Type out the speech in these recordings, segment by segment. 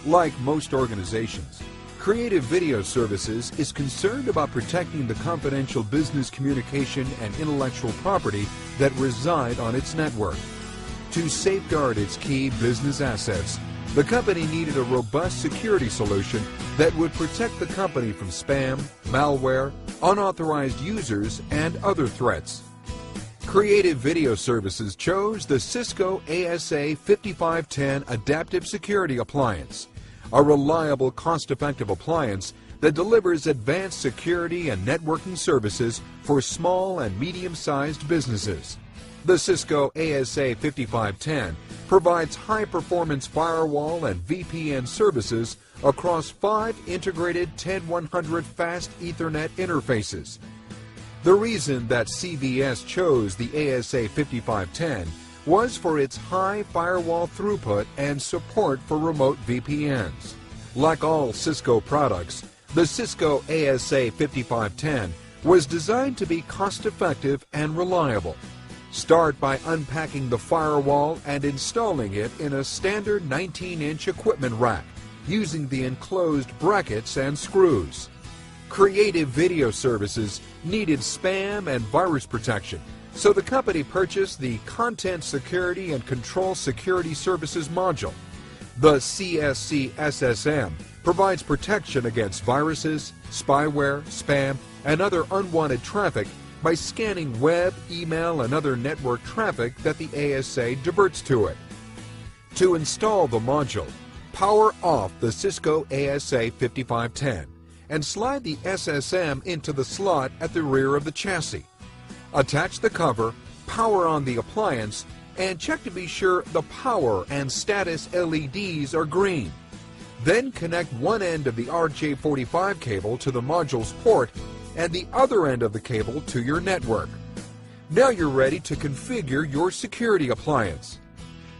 Like most organizations, Creative Video Services is concerned about protecting the confidential business communication and intellectual property that reside on its network. To safeguard its key business assets, the company needed a robust security solution that would protect the company from spam, malware, unauthorized users, and other threats. Creative Video Services chose the Cisco ASA 5510 Adaptive Security Appliance, a reliable, cost-effective appliance that delivers advanced security and networking services for small and medium-sized businesses. The Cisco ASA 5510 provides high-performance firewall and VPN services across 5 integrated 10100 fast Ethernet interfaces. The reason that CVS chose the ASA 5510 was for its high firewall throughput and support for remote VPNs. Like all Cisco products, the Cisco ASA 5510 was designed to be cost-effective and reliable. Start by unpacking the firewall and installing it in a standard 19-inch equipment rack using the enclosed brackets and screws. Creative Video Services needed spam and virus protection, so the company purchased the Content Security and Control Security Services module. The CSC SSM provides protection against viruses, spyware, spam, and other unwanted traffic by scanning web, email, and other network traffic that the ASA diverts to it. To install the module, power off the Cisco ASA 5510 and slide the SSM into the slot at the rear of the chassis. Attach the cover, power on the appliance, and check to be sure the power and status LEDs are green. Then connect one end of the RJ45 cable to the module's port and the other end of the cable to your network. Now you're ready to configure your security appliance.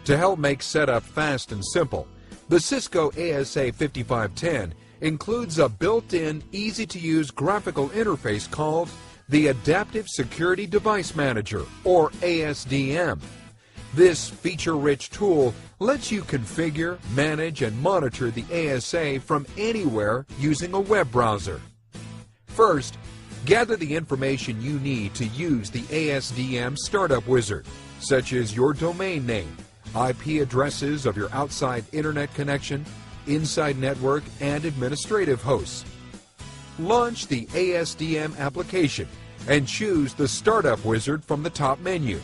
To help make setup fast and simple, the Cisco ASA 5510 includes a built-in, easy-to-use graphical interface called the Adaptive Security Device Manager, or ASDM. This feature-rich tool lets you configure, manage, and monitor the ASA from anywhere using a web browser. First, gather the information you need to use the ASDM Startup Wizard, such as your domain name, IP addresses of your outside internet connection, inside network, and administrative hosts. Launch the ASDM application and choose the Startup Wizard from the top menu.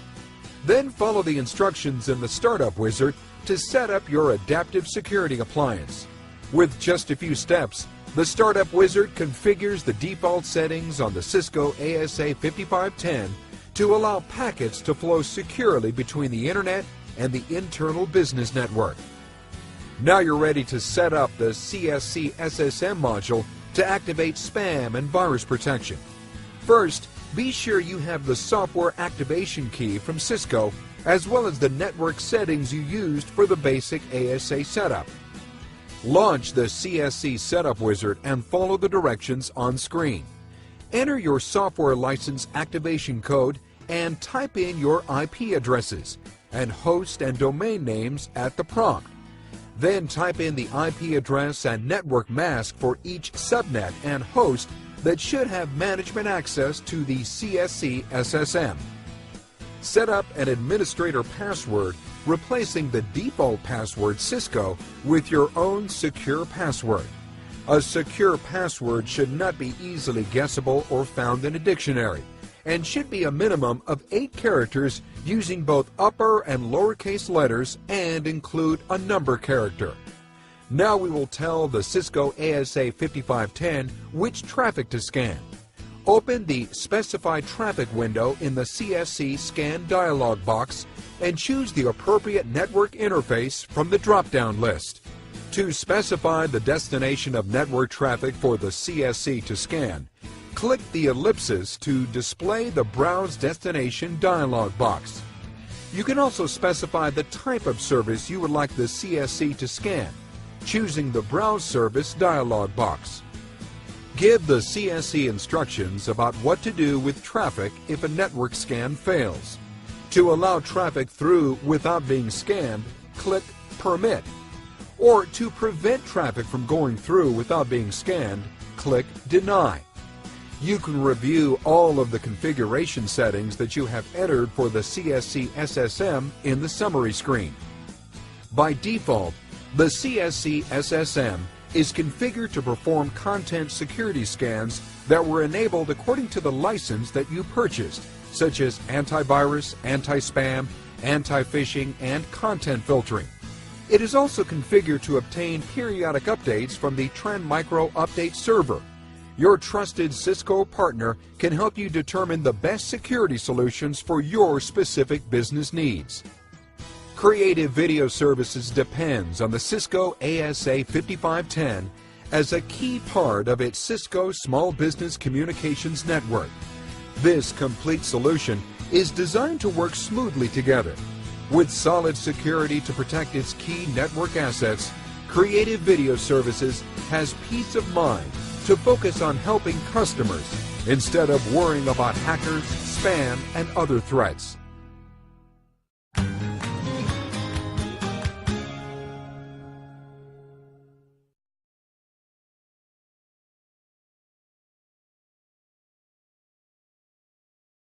Then follow the instructions in the Startup Wizard to set up your adaptive security appliance. With just a few steps, the Startup Wizard configures the default settings on the Cisco ASA 5510 to allow packets to flow securely between the Internet and the internal business network. Now you're ready to set up the CSC SSM module to activate spam and virus protection. First, be sure you have the software activation key from Cisco, as well as the network settings you used for the basic ASA setup. Launch the CSC Setup Wizard and follow the directions on screen. Enter your software license activation code and type in your IP addresses and host and domain names at the prompt. Then type in the IP address and network mask for each subnet and host that should have management access to the CSC SSM. Set up an administrator password, replacing the default password Cisco with your own secure password. A secure password should not be easily guessable or found in a dictionary, and should be a minimum of 8 characters using both upper and lowercase letters and include a number character. Now we will tell the Cisco ASA 5510 which traffic to scan. Open the Specify Traffic window in the CSC Scan dialog box and choose the appropriate network interface from the drop-down list. To specify the destination of network traffic for the CSC to scan, click the ellipsis to display the Browse Destination dialog box. You can also specify the type of service you would like the CSC to scan, choosing the Browse Service dialog box. Give the CSC instructions about what to do with traffic if a network scan fails. To allow traffic through without being scanned, click Permit. or to prevent traffic from going through without being scanned, click Deny. You can review all of the configuration settings that you have entered for the CSC SSM in the summary screen. By default, the CSC SSM is configured to perform content security scans that were enabled according to the license that you purchased, such as antivirus, anti-spam, anti-phishing, and content filtering. It is also configured to obtain periodic updates from the Trend Micro Update server. Your trusted Cisco partner can help you determine the best security solutions for your specific business needs. Creative Video Services depends on the Cisco ASA 5510 as a key part of its Cisco Small Business Communications Network. This complete solution is designed to work smoothly together. With solid security to protect its key network assets, Creative Video Services has peace of mind to focus on helping customers instead of worrying about hackers, spam, and other threats.